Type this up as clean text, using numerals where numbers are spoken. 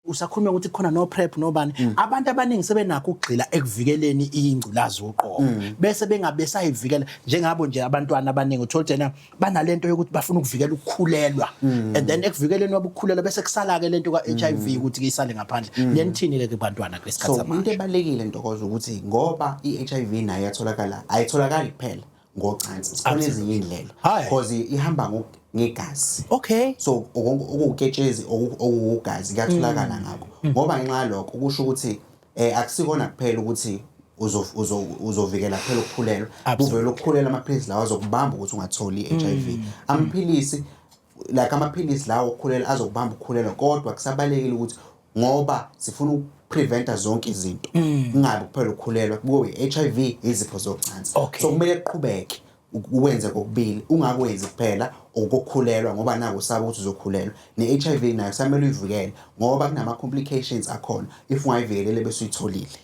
usakhuluma ukuthi khona no PrEP nobani abantu abaningi sebenakho ukugxila ekuvikeleni ingculazi uqobo bese bengabe sayivikela njengabo nje abantwana abaningi uthola tena banalento yokuthi bafuna ukuvikela ukukhulelwa and then ekuvikeleni wabukhulelwa bese kusala ke lento ka-HIV ukuthi ke isale ngaphandle lenithini ke kubantwana kwesikhathi samanje. Into ebalekile Ntokozo ukuthi ngoba i-HIV nayo yatholakala ayitholakali kuphela ngocansi sikhona ezinye indlela because ihamba ngegazi. Okay. So okuketshezi okugazi kuyatholakala ngakho ngoba ngenxa lokho kusho ukuthi akusikona kuphela ukuthi uzovikela kuphela ukukhulelwa uvela ukukhulela amaphilisi lawa azokubamba ukuthi ungatholi i-HIV amaphilisi amaphilisi lawa okukhulela azokubamba ukukhulelwa kodwa kusabalekile ukuthi ngoba sifuna preventa zonke izinto kungabi kuphela ukukhulelwa kube i-HIV izifo zocansi so kumele kuqhubeke uwenze kokubili ungakwenzi kuphela ukukhulelwa ngoba nako usaba ukuthi uzokhulelwa ne-HIV nayo samele uyivikele ngoba kunama complications akhona if ungayivikelele bese uyitholile.